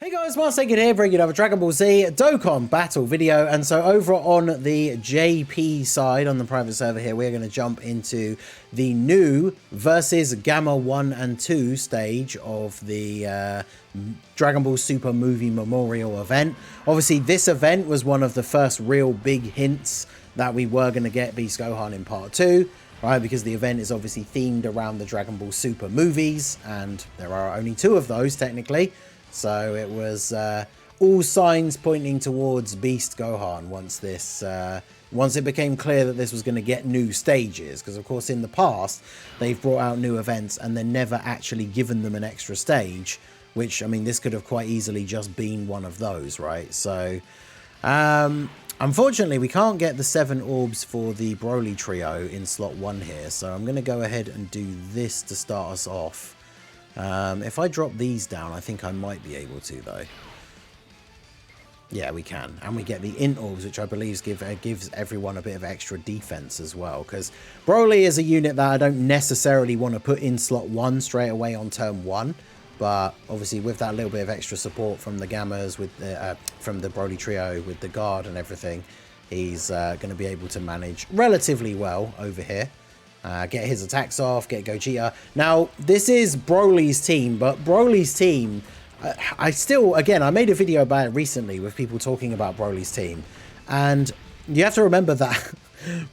Hey guys, Marsegid here, bringing you another Dragon Ball Z Dokkan battle video. And so over on the JP side, on the private server here, we're going to jump into the new versus Gamma 1 and 2 stage of the Dragon Ball Super Movie Memorial event. Obviously, this event was one of the first real big hints that we were going to get Beast Gohan in part 2. Right, because the event is obviously themed around the Dragon Ball Super movies, and there are only 2 of those technically. So it was all signs pointing towards Beast Gohan once it became clear that this was going to get new stages. Because of course in the past they've brought out new events and then never actually given them an extra stage. Which, I mean, this could have quite easily just been one of those, right? So unfortunately we can't get the 7 orbs for the Broly trio in slot 1 here. So I'm going to go ahead and do this to start us off. If I drop these down, I think I might be able to, though. Yeah, we can. And we get the int orbs, which I believe gives everyone a bit of extra defense as well. Because Broly is a unit that I don't necessarily want to put in slot 1 straight away on turn 1. But obviously with that little bit of extra support from the Gammas, with the, from the Broly trio, with the guard and everything, he's going to be able to manage relatively well over here. Get his attacks off, get GOGETA. Now, this is Broly's team, but Broly's team, I made a video about it recently with people talking about Broly's team. And you have to remember that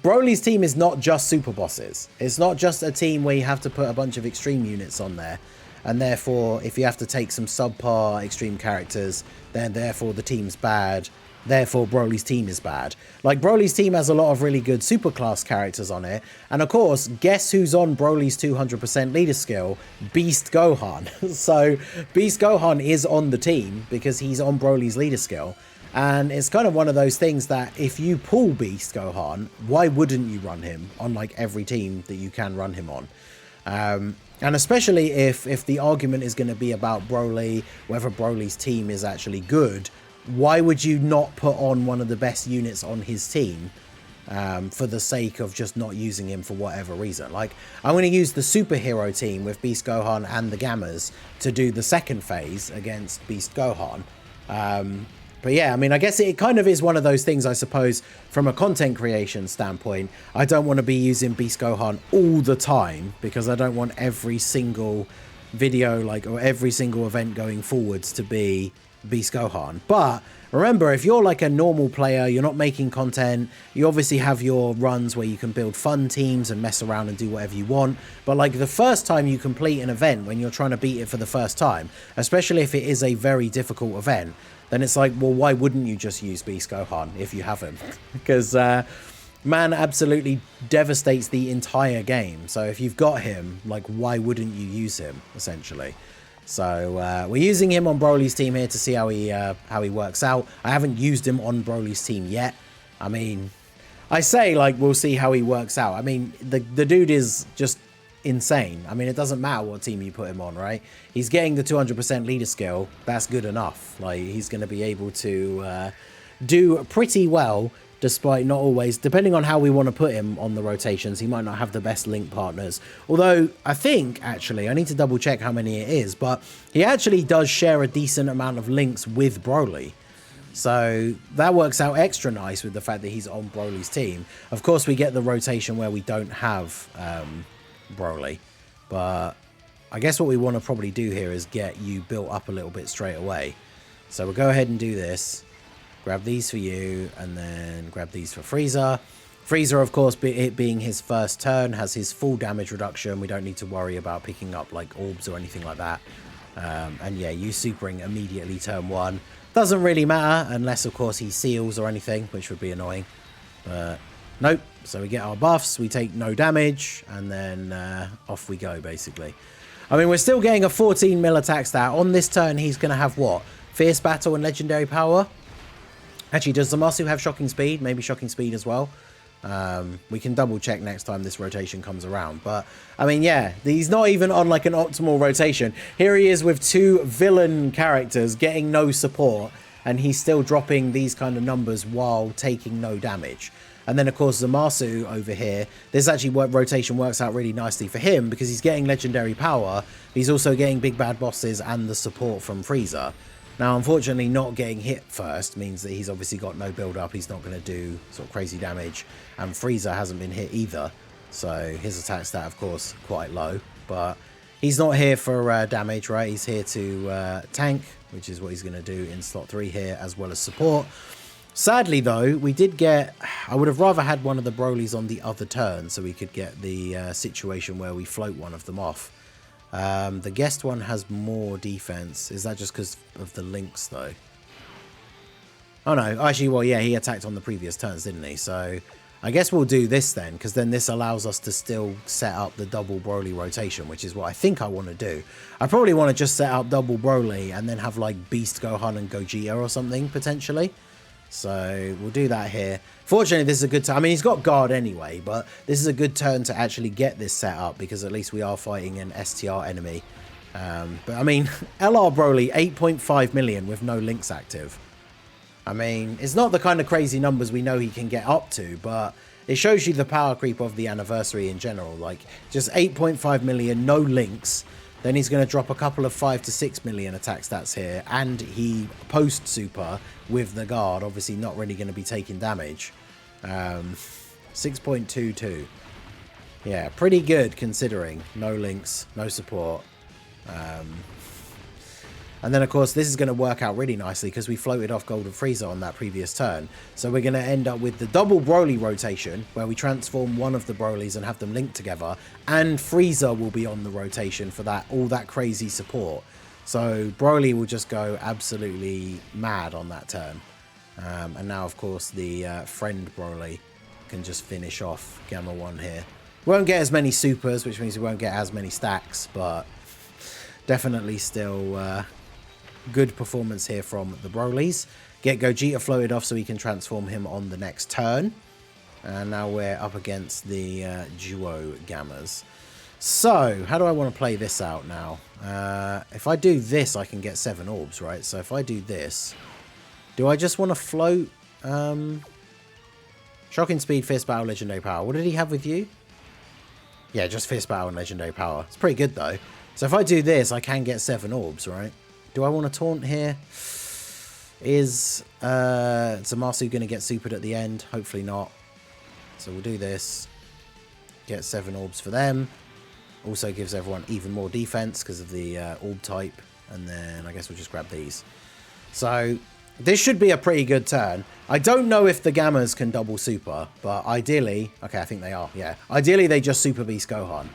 Broly's team is not just super bosses. It's not just a team where you have to put a bunch of extreme units on there. And therefore, if you have to take some subpar extreme characters, then therefore the team's bad. Therefore, Broly's team is bad. Like, Broly's team has a lot of really good superclass characters on it. And of course, guess who's on Broly's 200% leader skill? Beast Gohan. So, Beast Gohan is on the team because he's on Broly's leader skill. And it's kind of one of those things that if you pull Beast Gohan, why wouldn't you run him on like every team that you can run him on? And especially if the argument is going to be about Broly, whether Broly's team is actually good, why would you not put on one of the best units on his team for the sake of just not using him for whatever reason? Like, I'm going to use the superhero team with Beast Gohan and the Gammas to do the second phase against Beast Gohan. But yeah, I mean, I guess it kind of is one of those things, I suppose, from a content creation standpoint. I don't want to be using Beast Gohan all the time because I don't want every single video, like, or every single event going forwards to be Beast Gohan. But remember, if you're like a normal player, you're not making content, you obviously have your runs where you can build fun teams and mess around and do whatever you want. But like the first time you complete an event, when you're trying to beat it for the first time, especially if it is a very difficult event, then it's like, well, why wouldn't you just use Beast Gohan if you haven't? Because man absolutely devastates the entire game. So if you've got him, like, why wouldn't you use him, essentially? So we're using him on Broly's team here to see how he works out. I haven't used him on Broly's team yet. I mean, I say, like, we'll see how he works out. I mean, the dude is just insane. I mean, it doesn't matter what team you put him on, right? He's getting the 200% leader skill. That's good enough. Like, he's going to be able to do pretty well, despite not always, depending on how we want to put him on the rotations, he might not have the best link partners. Although, I think, actually, I need to double check how many it is, but he actually does share a decent amount of links with Broly. So that works out extra nice with the fact that he's on Broly's team. Of course, we get the rotation where we don't have Broly, but I guess what we want to probably do here is get you built up a little bit straight away. So we'll go ahead and do this. Grab these for you, and then grab these for Frieza. Frieza, of course, it being his first turn, has his full damage reduction. We don't need to worry about picking up, like, orbs or anything like that. And yeah, you supering immediately turn 1. Doesn't really matter, unless, of course, he seals or anything, which would be annoying. But nope. So we get our buffs, we take no damage, and then off we go, basically. I mean, we're still getting a 14 mil attack stat. On this turn, he's going to have what? Fierce Battle and Legendary Power? Actually, does Zamasu have Shocking Speed? Maybe Shocking Speed as well. We can double check next time this rotation comes around. But, I mean, yeah, he's not even on like an optimal rotation. Here he is with 2 villain characters getting no support, and he's still dropping these kind of numbers while taking no damage. And then, of course, Zamasu over here, this actually rotation works out really nicely for him because he's getting Legendary Power. He's also getting Big Bad Bosses and the support from Frieza. Now, unfortunately, not getting hit first means that he's obviously got no build-up. He's not going to do sort of crazy damage. And Frieza hasn't been hit either. So his attack stat, of course, quite low. But he's not here for damage, right? He's here to tank, which is what he's going to do in slot 3 here, as well as support. Sadly, though, we did get... I would have rather had one of the Brolys on the other turn so we could get the situation where we float one of them off. The guest one has more defense. Is that just because of the links, though? Oh, no. Actually, well, yeah, he attacked on the previous turns, didn't he? So I guess we'll do this then, because then this allows us to still set up the double Broly rotation, which is what I think I want to do. I probably want to just set up double Broly and then have, like, Beast Gohan and Gogeta or something, potentially. So we'll do that here. Fortunately, this is a good turn. I mean, he's got guard anyway, but this is a good turn to actually get this set up because at least we are fighting an STR enemy. But I mean, LR Broly, 8.5 million with no links active. I mean, it's not the kind of crazy numbers we know he can get up to, but it shows you the power creep of the anniversary in general. Like, just 8.5 million, no links. Then he's going to drop a couple of 5 to 6 million attack stats here. And he post-super with the guard. Obviously not really going to be taking damage. 6.22. Yeah, pretty good considering. No links, no support. And then, of course, this is going to work out really nicely because we floated off Golden Frieza on that previous turn. So we're going to end up with the double Broly rotation where we transform one of the Brolys and have them linked together. And Frieza will be on the rotation for that, all that crazy support. So Broly will just go absolutely mad on that turn. And now, of course, the friend Broly can just finish off Gamma 1 here. We won't get as many supers, which means we won't get as many stacks, but definitely still... good performance here from the Brolys. Get Gogeta floated off so we can transform him on the next turn. And now we're up against the duo Gammas. So, how do I want to play this out now? If I do this, I can get 7 orbs, right? So if I do this, do I just want to float? Shocking Speed, Fierce Battle, Legendary Power. What did he have with you? Yeah, just Fierce Battle and Legendary Power. It's pretty good, though. So if I do this, I can get 7 orbs, right? Do I want to taunt here? Is Zamasu going to get supered at the end? Hopefully not. So we'll do this. Get 7 orbs for them. Also gives everyone even more defense because of the orb type. And then I guess we'll just grab these. So this should be a pretty good turn. I don't know if the Gammas can double super, but ideally... Okay, I think they are, yeah. Ideally, they just Super Beast Gohan.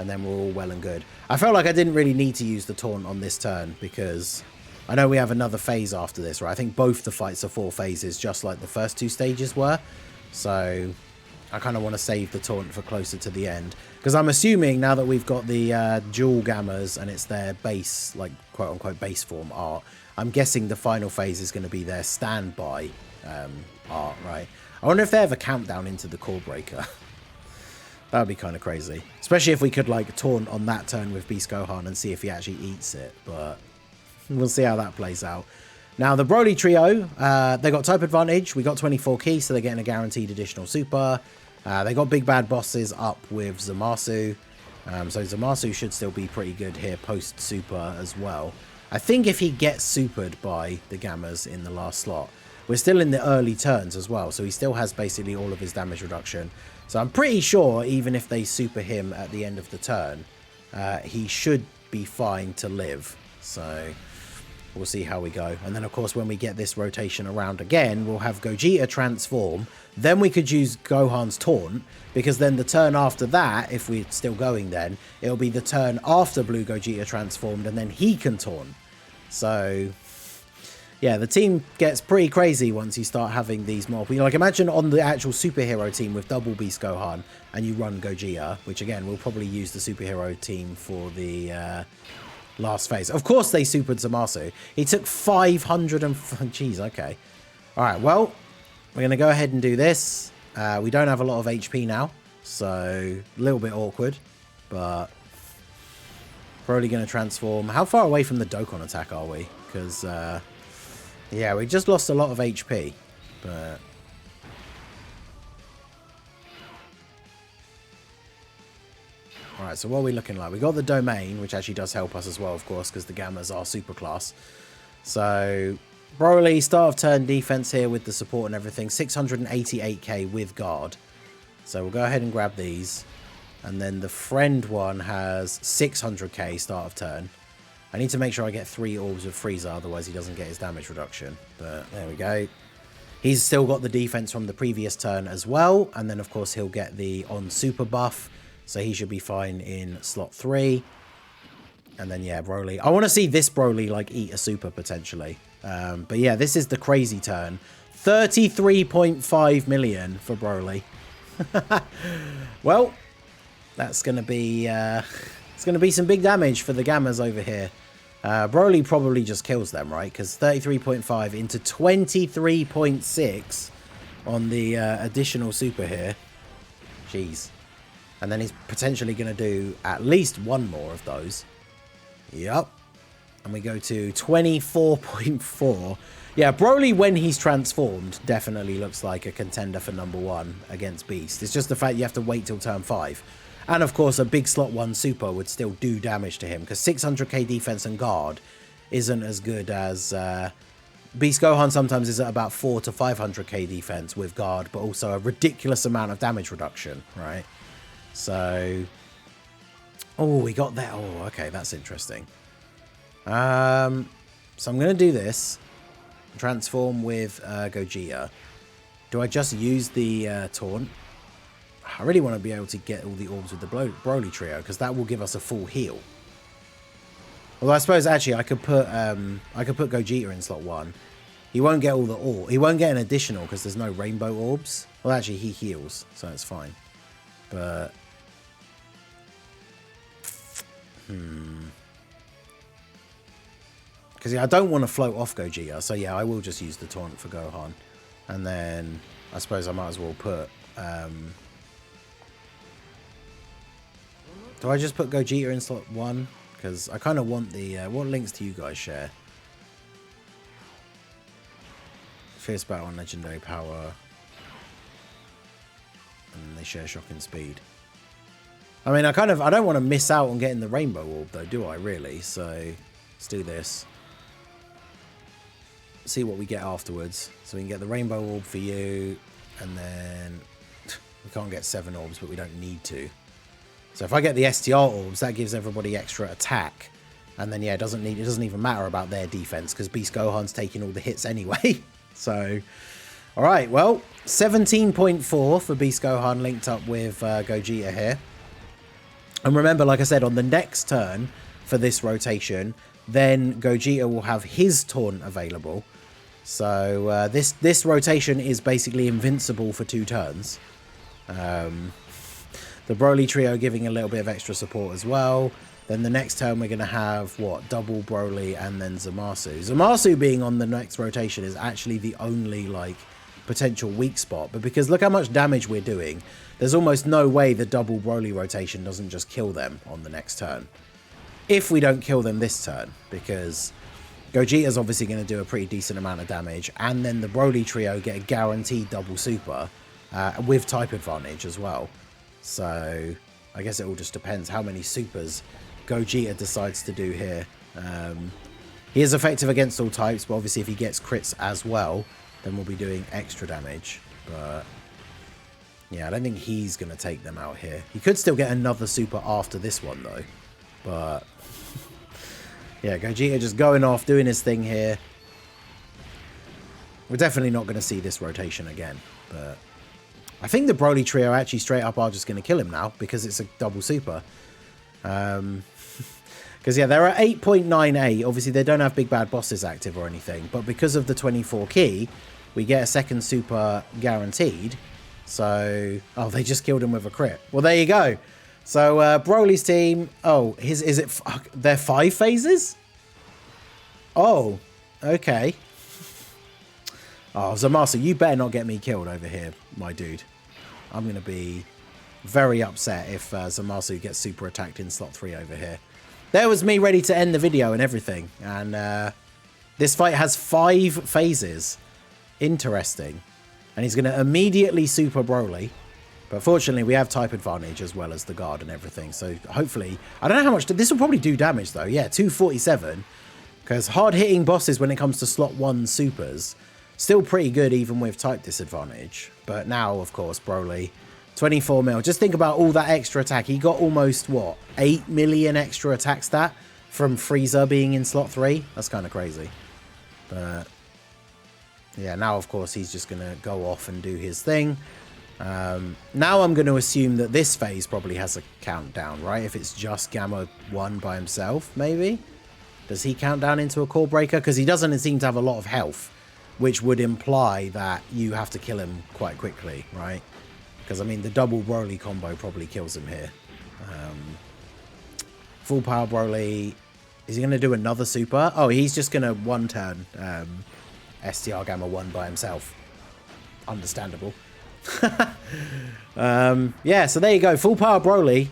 And then we're all well and good. I felt like I didn't really need to use the taunt on this turn because I know we have another phase after this, right? I think both the fights are 4 phases, just like the first 2 stages were. So I kind of want to save the taunt for closer to the end. Because I'm assuming now that we've got the dual Gammas and it's their base, like quote-unquote base form art, I'm guessing the final phase is going to be their standby art, right? I wonder if they have a countdown into the core breaker. That would be kind of crazy. Especially if we could, like, taunt on that turn with Beast Gohan and see if he actually eats it. But we'll see how that plays out. Now, the Broly trio, they got type advantage. We got 24 keys, so they're getting a guaranteed additional super. They got big bad bosses up with Zamasu. So Zamasu should still be pretty good here post-super as well. I think if he gets supered by the Gammas in the last slot, we're still in the early turns as well. So he still has basically all of his damage reduction. So I'm pretty sure even if they super him at the end of the turn, he should be fine to live. So we'll see how we go. And then, of course, when we get this rotation around again, we'll have Gogeta transform. Then we could use Gohan's taunt, because then the turn after that, if we're still going then, it'll be the turn after Blue Gogeta transformed, and then he can taunt. So... yeah, the team gets pretty crazy once you start having these more... like, imagine on the actual superhero team with double Beast Gohan and you run Gogeta, which, again, we'll probably use the superhero team for the last phase. Of course they supered Zamasu. He took 500 and... jeez, okay. All right, well, we're going to go ahead and do this. We don't have a lot of HP now, so a little bit awkward, but probably going to transform. How far away from the Dokkan attack are we? Because... yeah, we just lost a lot of HP, but... Alright, so what are we looking like? We got the domain, which actually does help us as well, of course, because the Gammas are super class. So Broly, start of turn defense here with the support and everything. 688k with guard. So we'll go ahead and grab these. And then the friend one has 600k start of turn. I need to make sure I get 3 orbs of Frieza, otherwise he doesn't get his damage reduction. But there we go. He's still got the defense from the previous turn as well. And then, of course, he'll get the on super buff. So he should be fine in slot 3. And then, yeah, Broly. I want to see this Broly, like, eat a super, potentially. But, yeah, this is the crazy turn. 33.5 million for Broly. Well, that's going to be... it's going to be some big damage for the Gammas over here. Broly probably just kills them, right? Because 33.5 into 23.6 on the additional super here. Jeez. And then he's potentially going to do at least one more of those. Yep. And we go to 24.4. Yeah, Broly, when he's transformed, definitely looks like a contender for #1 against Beast. It's just the fact you have to wait till turn 5. And, of course, a big slot 1 super would still do damage to him, because 600k defense and guard isn't as good as... Beast Gohan sometimes is at about 4 to 500k defense with guard, but also a ridiculous amount of damage reduction, right? So... Oh, we got that. Oh, okay, that's interesting. So I'm going to do this. Transform with Gogeta. Do I just use the taunt? I really want to be able to get all the orbs with the Broly trio, because that will give us a full heal. Although I suppose actually I could put Gogeta in slot 1. He won't get all the orbs. He won't get an additional because there's no rainbow orbs. Well, actually he heals, so it's fine. But because yeah, I don't want to float off Gogeta, so yeah, I will just use the taunt for Gohan, and then I suppose I might as well put. Do I just put Gogeta in slot 1? Because I kind of want the... what links do you guys share? Fierce Battle and Legendary Power. And they share Shocking Speed. I mean, I don't want to miss out on getting the Rainbow Orb, though, do I, really? So, let's do this. See what we get afterwards. So we can get the Rainbow Orb for you. And then... we can't get 7 orbs, but we don't need to. So if I get the STR orbs, that gives everybody extra attack. And then, yeah, it doesn't even matter about their defense, because Beast Gohan's taking all the hits anyway. So, all right, well, 17.4 for Beast Gohan linked up with Gogeta here. And remember, like I said, on the next turn for this rotation, then Gogeta will have his taunt available. So this rotation is basically invincible for 2 turns. The Broly trio giving a little bit of extra support as well. Then the next turn we're going to have, what, double Broly and then Zamasu. Zamasu being on the next rotation is actually the only, like, potential weak spot. But because look how much damage we're doing, there's almost no way the double Broly rotation doesn't just kill them on the next turn. If we don't kill them this turn, because Gogeta's obviously going to do a pretty decent amount of damage. And then the Broly trio get a guaranteed double super with type advantage as well. So, I guess it all just depends how many supers Gogeta decides to do here. He is effective against all types, but obviously if he gets crits as well, then we'll be doing extra damage. But, yeah, I don't think he's going to take them out here. He could still get another super after this one, though. But, yeah, Gogeta just going off, doing his thing here. We're definitely not going to see this rotation again, but... I think the Broly trio actually straight up are just going to kill him now because it's a double super. Because, yeah, they're at 8.98. Obviously, they don't have big bad bosses active or anything. But because of the 24 key, we get a second super guaranteed. So, oh, they just killed him with a crit. Well, there you go. So, Broly's team... Oh, is it... They're 5 phases? Oh, okay. Oh, Zamasu, you better not get me killed over here, my dude. I'm going to be very upset if Zamasu gets super attacked in slot 3 over here. There was me ready to end the video and everything. And this fight has 5 phases. Interesting. And he's going to immediately super Broly. But fortunately, we have type advantage as well as the guard and everything. So hopefully... I don't know how much... This will probably do damage, though. Yeah, 247. Because hard-hitting bosses when it comes to slot 1 supers, still pretty good even with type disadvantage. But now, of course, Broly, 24 mil. Just think about all that extra attack. He got almost, what, 8 million extra attack stat from Frieza being in slot 3? That's kind of crazy. But, yeah, now, of course, he's just going to go off and do his thing. Now I'm going to assume that this phase probably has a countdown, right? If it's just Gamma 1 by himself, maybe? Does he count down into a core breaker? Because he doesn't seem to have a lot of health, which would imply that you have to kill him quite quickly, right? Because, I mean, the double Broly combo probably kills him here. Full power Broly. Is he going to do another super? Oh, he's just going to one turn STR Gamma 1 by himself. Understandable. Yeah, so there you go. Full power Broly,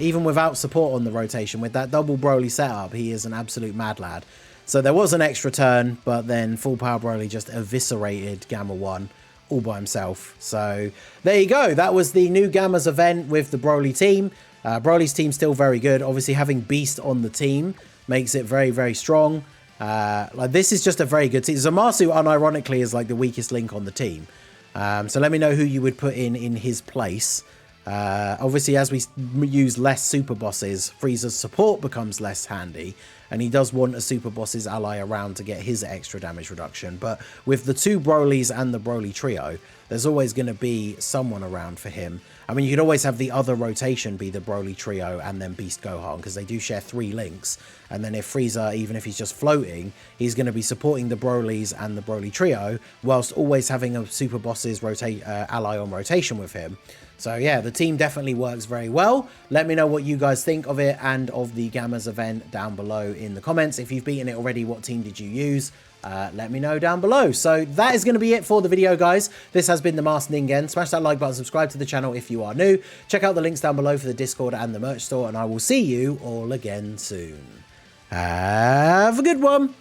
even without support on the rotation, with that double Broly setup, he is an absolute mad lad. So there was an extra turn, but then full power Broly just eviscerated Gamma 1 all by himself. So there you go. That was the new Gammas event with the Broly team. Broly's team still very good. Obviously, having Beast on the team makes it very, very strong. Like, this is just a very good team. Zamasu, unironically, is like the weakest link on the team. So let me know who you would put in his place. Obviously, as we use less super bosses, Frieza's support becomes less handy, and he does want a super boss's ally around to get his extra damage reduction. But with the 2 Brolys and the Broly trio, there's always going to be someone around for him. I mean, you could always have the other rotation be the Broly trio and then Beast Gohan, because they do share 3 links. And then if Frieza, even if he's just floating, he's going to be supporting the Brolys and the Broly trio, whilst always having a super boss's ally on rotation with him. So yeah, the team definitely works very well. Let me know what you guys think of it and of the Gammas event down below in the comments. If you've beaten it already, what team did you use? Let me know down below. So that is going to be it for the video, guys. This has been the Masked Ningen. Smash that like button, subscribe to the channel if you are new. Check out the links down below for the Discord and the merch store, and I will see you all again soon. Have a good one.